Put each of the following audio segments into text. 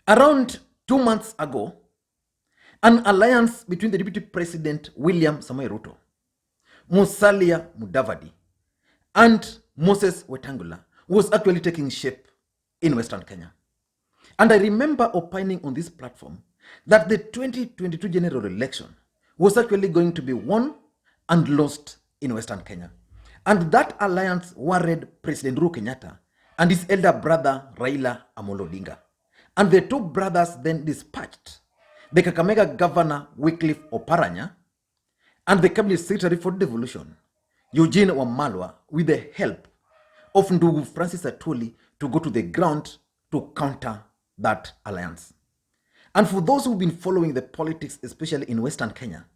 Around 2 months ago, an alliance between the Deputy President William Samoei Ruto, Musalia Mudavadi, and Moses Wetangula was actually taking shape in Western Kenya. And I remember opining on this platform that the 2022 general election was actually going to be won and lost in Western Kenya. And that alliance worried President Uhuru Kenyatta and his elder brother Raila Odinga. And the two brothers then dispatched the Kakamega governor Wycliffe Oparanya and the cabinet secretary for devolution Eugene Wamalwa with the help of Ndugu Francis Atwoli to go to the ground to counter that alliance. And for those who've been following the politics, especially in Western Kenya,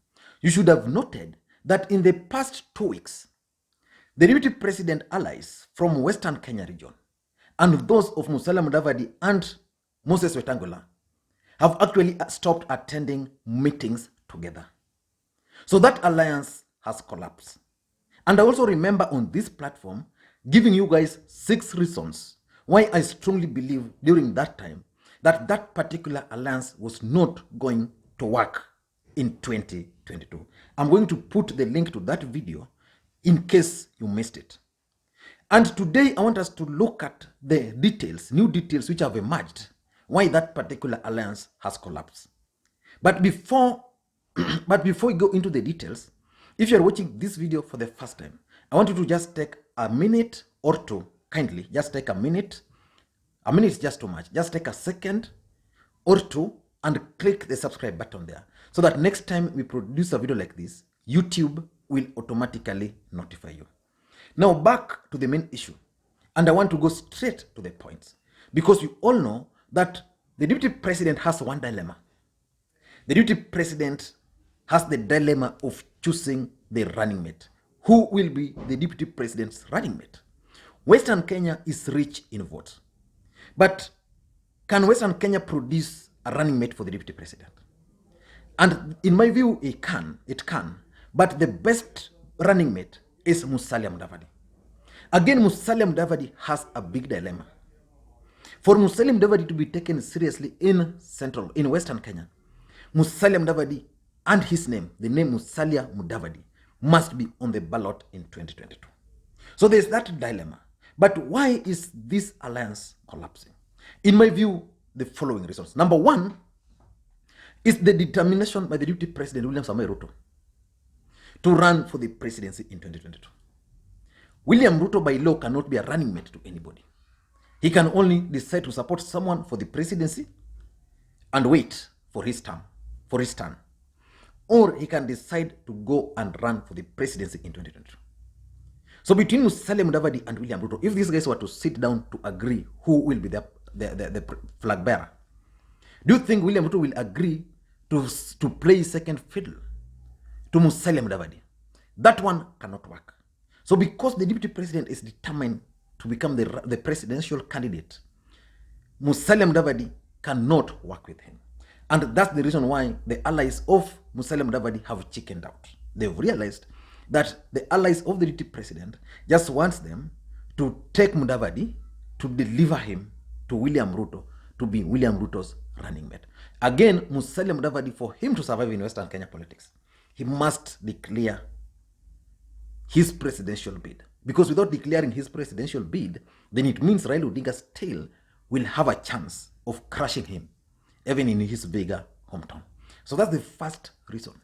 you should have noted that in the past 2 weeks, the Deputy President allies from Western Kenya region and those of Musalia Mudavadi and Moses Wetangula have actually stopped attending meetings together. So that alliance has collapsed. And I also remember on this platform giving you guys 6 reasons why I strongly believe during that time that that particular alliance was not going to work in 2022. I'm going to put the link to that video in case you missed it. And today I want us to look at the details, new details which have emerged, why that particular alliance has collapsed. But before we go into the details, if you're watching this video for the first time, I want you to just take a minute or two, kindly, just take a minute. A minute is just too much. Just take a second or two and click the subscribe button there so that next time we produce a video like this, YouTube will automatically notify you. Now back to the main issue. And I want to go straight to the points because you all know that the Deputy President has one dilemma. The Deputy President has the dilemma of choosing the running mate. Who will be the Deputy President's running mate? Western Kenya is rich in votes. But can Western Kenya produce a running mate for the Deputy President? And in my view, it can. But the best running mate is Musalia Mudavadi. Again, Musalia Mudavadi has a big dilemma. For Musalia Mudavadi to be taken seriously in Western Kenya, Musalia Mudavadi and his name, the name Musalia Mudavadi, must be on the ballot in 2022. So there's that dilemma. But why is this alliance collapsing? In my view, the following reasons. Number one is the determination by the Deputy President William Samoei Ruto to run for the presidency in 2022. William Ruto by law cannot be a running mate to anybody. He can only decide to support someone for the presidency and wait for his turn. Or he can decide to go and run for the presidency in 2022. So between Musalia Mudavadi and William Ruto, if these guys were to sit down to agree who will be the flag bearer, do you think William Ruto will agree to play second fiddle to Musalia Mudavadi? That one cannot work. So because the Deputy President is determined to become the presidential candidate, Musalia Mudavadi cannot work with him. And that's the reason why the allies of Musalia Mudavadi have chickened out. They've realized that the allies of the Deputy President just wants them to take Mudavadi to deliver him to William Ruto to be William Ruto's running mate. Again, Musalia Mudavadi, for him to survive in Western Kenya politics, he must declare his presidential bid. Because without declaring his presidential bid, then it means Raila Odinga still will have a chance of crushing him, even in his bigger hometown. So that's the first reason.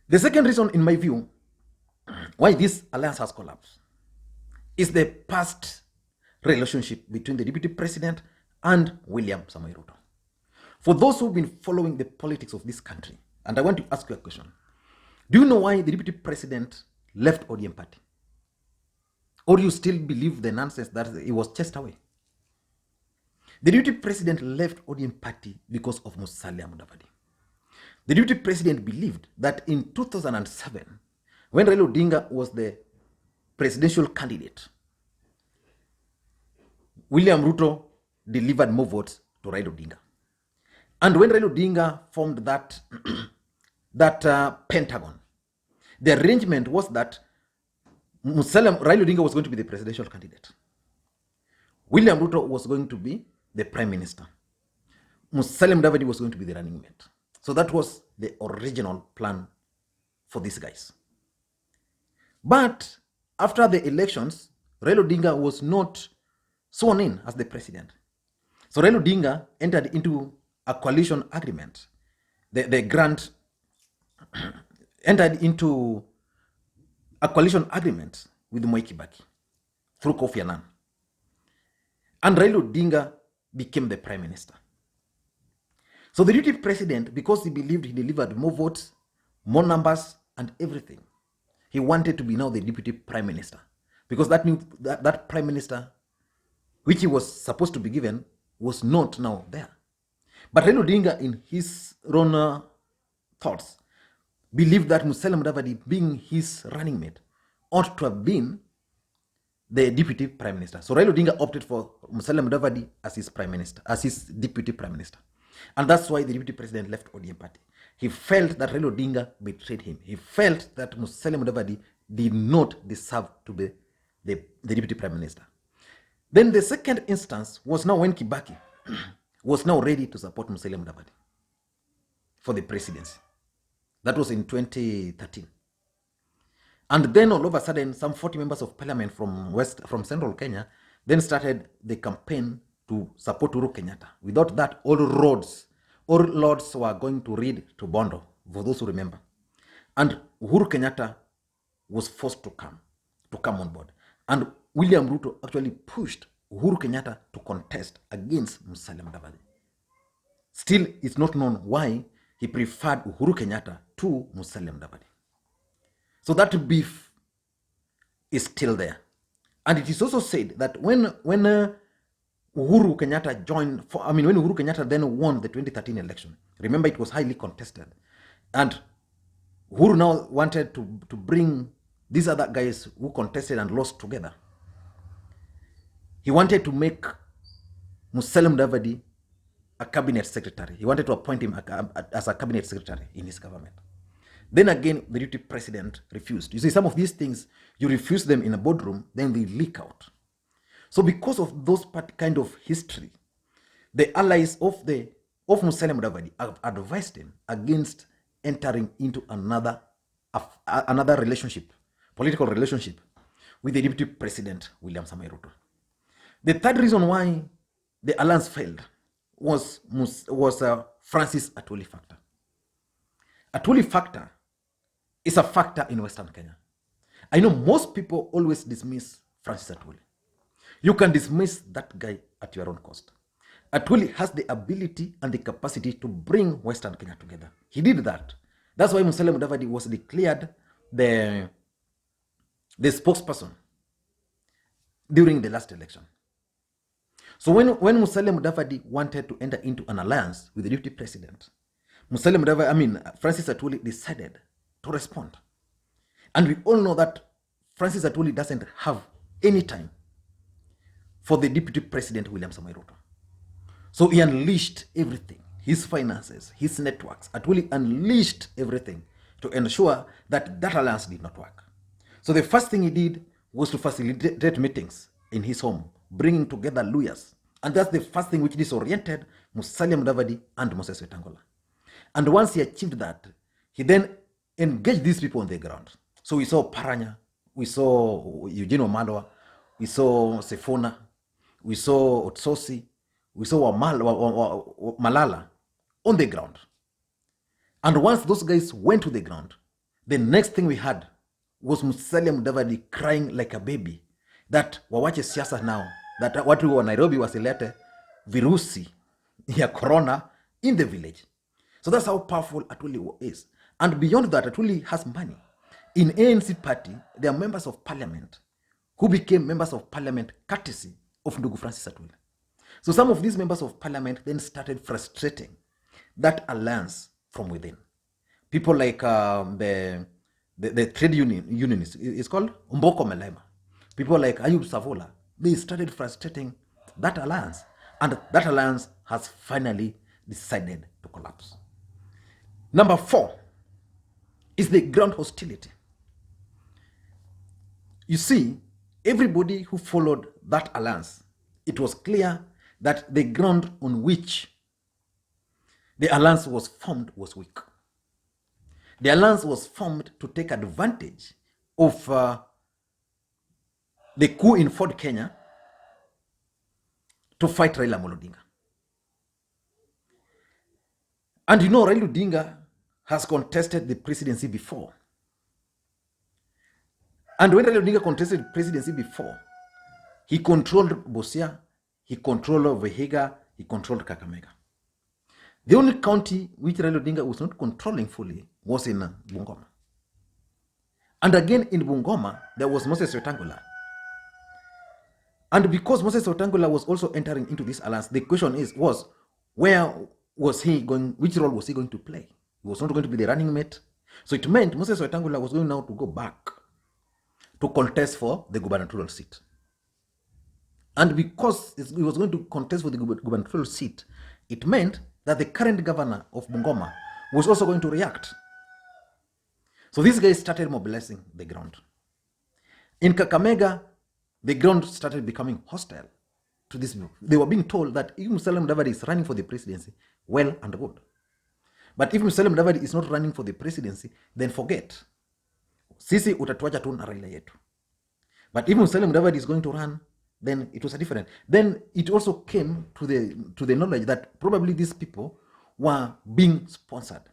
The second reason, in my view, why this alliance has collapsed is the past relationship between the Deputy President and William Samoei Ruto. For those who've been following the politics of this country, and I want to ask you a question. Do you know why the Deputy President left ODM party? Or you still believe the nonsense that he was chased away? The Deputy President left ODM party because of Musalia Mudavadi. The Deputy President believed that in 2007, when Raila Odinga was the presidential candidate, William Ruto delivered more votes to Raila Odinga. And when Raila Odinga formed that, Pentagon, the arrangement was that Raila Odinga was going to be the presidential candidate. William Ruto was going to be the prime minister. Musalia Mudavadi was going to be the running mate. So that was the original plan for these guys. But after the elections, Raila Odinga was not sworn in as the president. So Raila Odinga entered into a coalition agreement. The grant entered into a coalition agreement with Mwai Kibaki through Kofi Annan. And Raila Odinga became the prime minister. So the deputy president, because he believed he delivered more votes, more numbers, and everything, he wanted to be now the deputy prime minister. Because that means that prime minister, which he was supposed to be given, was not now there. But Raila Odinga, in his own thoughts, believed that Musalia Mudavadi, being his running mate, ought to have been the deputy prime minister. So Raila Odinga opted for Musalia Mudavadi as his prime minister, as his deputy prime minister. And that's why the deputy president left ODM party. He felt that Raila Odinga betrayed him. He felt that Musalia Mudavadi did not deserve to be the deputy prime minister. Then the second instance was now when Kibaki was now ready to support Musalia Mudavadi for the presidency. That was in 2013. And then all of a sudden, some 40 members of parliament from central Kenya then started the campaign to support Uhuru Kenyatta. Without that, all lords were going to read to Bondo, for those who remember. And Uhuru Kenyatta was forced to come on board. And William Ruto actually pushed Uhuru Kenyatta to contest against Musalia Mudavadi. Still, it's not known why he preferred Uhuru Kenyatta to Musalia Mudavadi. So that beef is still there. And it is also said that when Uhuru Kenyatta when Uhuru Kenyatta then won the 2013 election, remember it was highly contested. And Uhuru now wanted to bring these other guys who contested and lost together. He wanted to make Musalia Mudavadi a cabinet secretary. He wanted to appoint him as a cabinet secretary in his government. Then again, the deputy president refused. You see, some of these things, you refuse them in a boardroom, then they leak out. So because of those kind of history, the allies of Musalia Mudavadi advised him against entering into another relationship, political relationship, with the deputy president, William Samoei Ruto. The third reason why the alliance failed was Francis Atwoli factor. Atwoli factor is a factor in Western Kenya. I know most people always dismiss Francis Atwoli. You can dismiss that guy at your own cost. Atwoli has the ability and the capacity to bring Western Kenya together. He did that. That's why Musalia Mudavadi was declared the spokesperson during the last election. So when Musalia Mudavadi wanted to enter into an alliance with the deputy president, Francis Atwoli decided to respond. And we all know that Francis Atwoli doesn't have any time for the deputy president, William Samoei Ruto. So he unleashed everything, his finances, his networks. Atwoli unleashed everything to ensure that alliance did not work. So the first thing he did was to facilitate meetings in his home, bringing together lawyers. And that's the first thing which disoriented Musalia Mudavadi and Moses Wetangula. And once he achieved that, he then engaged these people on the ground. So we saw Paranya, we saw Eugene Wamalwa, we saw Sifuna, we saw Otsosi, we saw Malala on the ground. And once those guys went to the ground, the next thing we had was Musalia Mudavadi crying like a baby that wawache siasa now, that watu wa Nairobi wasilete virusi ya corona in the village. So that's how powerful Atwoli is. And beyond that, Atwoli has money. In ANC party, there are members of parliament who became members of parliament courtesy of Ndugu Francis Atwoli. So some of these members of parliament then started frustrating that alliance from within. People like the trade unionists, it's called Mboko Melema. People like Ayub Savola, they started frustrating that alliance. And that alliance has finally decided to collapse. Number 4 is the ground hostility. You see, everybody who followed that alliance, it was clear that the ground on which the alliance was formed was weak. The alliance was formed to take advantage of the coup in Ford, Kenya, to fight Raila Odinga. And you know, Raila Odinga has contested the presidency before. And when Raila Odinga contested the presidency before, he controlled Busia, he controlled Vihiga, he controlled Kakamega. The only county which Raila Odinga was not controlling fully was in Bungoma. And again in Bungoma, there was Moses Wetangula. And because Moses Wetangula was also entering into this alliance, the question was, where was he going, which role was he going to play? He was not going to be the running mate. So it meant Moses Wetangula was going now to go back to contest for the gubernatorial seat. And because he was going to contest for the gubernatorial seat, it meant that the current governor of Bungoma was also going to react. So these guys started mobilizing the ground. In Kakamega, the ground started becoming hostile to this view. They were being told that if Musalia Mudavadi is running for the presidency, well and good. But if Musalia Mudavadi is not running for the presidency, then forget. Sisi utatuacha tu na Raila yetu. But if Musalia Mudavadi is going to run, then it was a different. Then it also came to the knowledge that probably these people were being sponsored.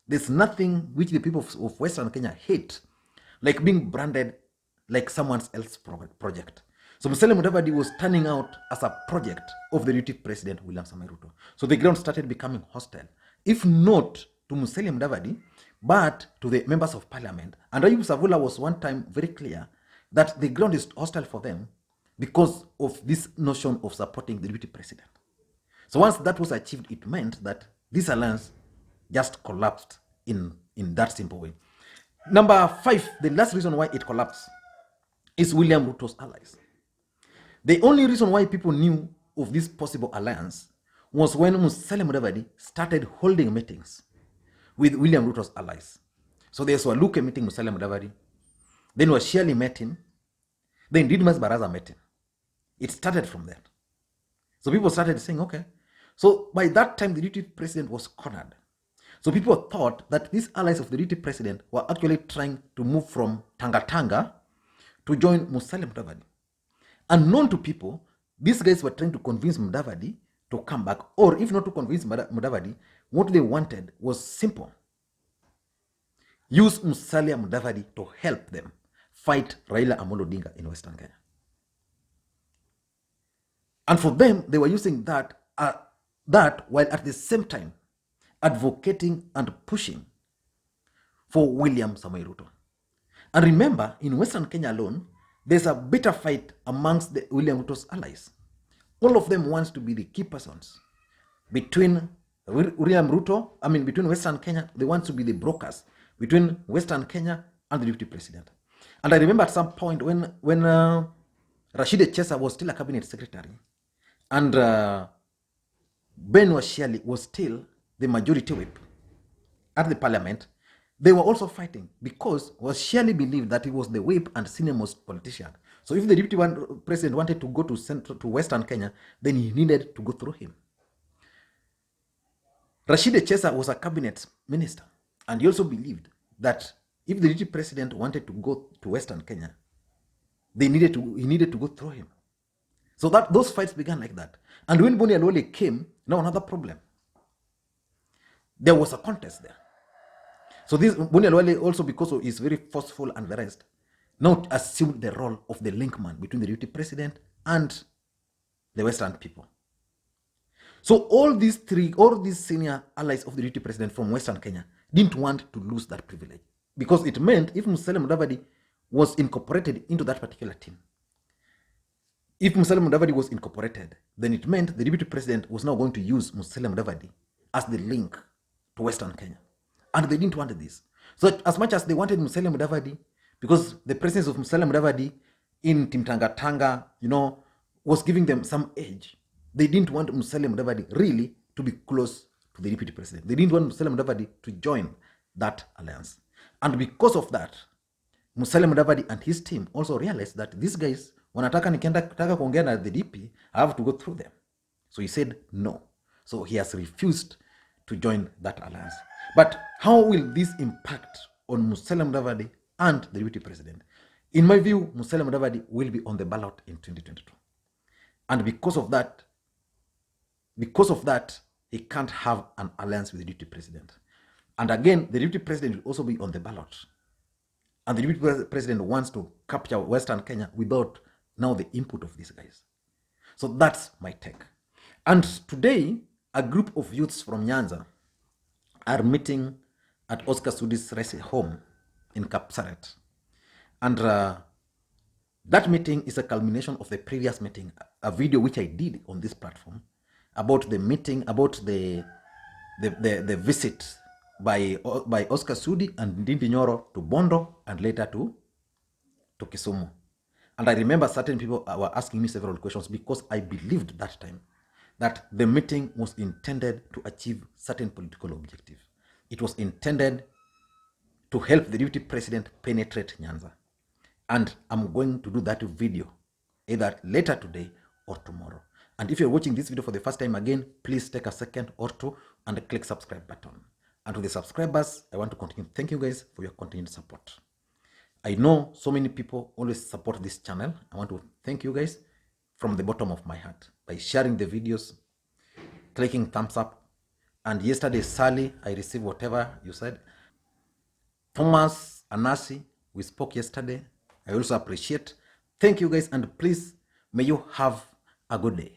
There's nothing which the people of Western Kenya hate like being branded like someone else's project. So Musalia Mudavadi was turning out as a project of the deputy president William Samoei Ruto. So the ground started becoming hostile, if not to Musalia Mudavadi, but to the members of parliament. And Ayub Savula was one time very clear that the ground is hostile for them because of this notion of supporting the deputy president. So once that was achieved, it meant that this alliance just collapsed in that simple way. Number 5, the last reason why it collapsed is William Ruto's allies. The only reason why people knew of this possible alliance was when Musalia Mudavadi started holding meetings with William Ruto's allies. So there's Waluke meeting Musalia Mudavadi, then Washiali met him, then Didmas Baraza met him. It started from that. So people started saying, okay. So by that time, the deputy president was cornered. So people thought that these allies of the deputy president were actually trying to move from Tanga to join Musalia Mudavadi. Unknown to people, these guys were trying to convince Mudavadi to come back, or if not to convince Mudavadi, what they wanted was simple. Use Musalia Mudavadi to help them fight Raila Odinga in Western Kenya. And for them, they were using that while at the same time advocating and pushing for William Samoei Ruto. And remember, in Western Kenya alone, there's a bitter fight amongst the William Ruto's allies. All of them wants to be the key persons between between Western Kenya. They want to be the brokers between Western Kenya and the deputy president. And I remember at some point when Rashid Chesa was still a cabinet secretary and Ben Washiali was still the majority whip at the parliament, they were also fighting because Washiali believed that he was the whip and senior most politician. So if the deputy president wanted to go to Western Kenya, then he needed to go through him. Rashid Chesa was a cabinet minister, and he also believed that if the deputy president wanted to go to Western Kenya, he needed to go through him. So those fights began like that. And when Boni Alwole came, now another problem. There was a contest there. So this Boni Alwole also, because of his very forceful and the rest, now assumed the role of the linkman between the deputy president and the Western people. So all these senior allies of the deputy president from Western Kenya didn't want to lose that privilege, because it meant if Musalia Mudavadi was incorporated into that particular team, if Musalia Mudavadi was incorporated, then it meant the deputy president was now going to use Musalia Mudavadi as the link to Western Kenya. And they didn't want this. So as much as they wanted Musalia Mudavadi, because the presence of Musalia Mudavadi in Tanga, was giving them some edge, they didn't want Musalia Mudavadi really to be close to the deputy president. They didn't want Musalia Mudavadi to join that alliance. And because of that, Musalia Mudavadi and his team also realized that these guys, wanataka nikitaka kuongea na the DP, I have to go through them. So he said no. So he has refused to join that alliance. But how will this impact on Musalia Mudavadi and the deputy president? In my view, Musalia Mudavadi will be on the ballot in 2022. And because of that, he can't have an alliance with the deputy president. And again, the deputy president will also be on the ballot. And the deputy president wants to capture Western Kenya without now the input of these guys. So that's my take. And today, a group of youths from Nyanza are meeting at Oscar Sudi's home in Kapsaret. And that meeting is a culmination of the previous meeting, a video which I did on this platform about the meeting, about the visit by Oscar Sudi and Ndindi Nyoro to Bondo and later to Kisumu. And I remember certain people were asking me several questions because I believed that time that the meeting was intended to achieve certain political objectives. It was intended to help the deputy president penetrate Nyanza. And I'm going to do that video either later today or tomorrow. And if you're watching this video for the first time again, please take a second or two and click subscribe button. And to the subscribers, I want to continue. Thank you guys for your continued support. I know so many people always support this channel. I want to thank you guys from the bottom of my heart by sharing the videos, clicking thumbs up. And yesterday, Sally, I received whatever you said. Thomas, Anasi, we spoke yesterday. I also appreciate. Thank you guys, and please, may you have a good day.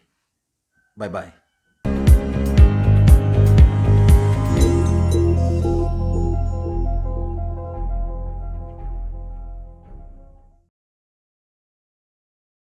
Bye-bye.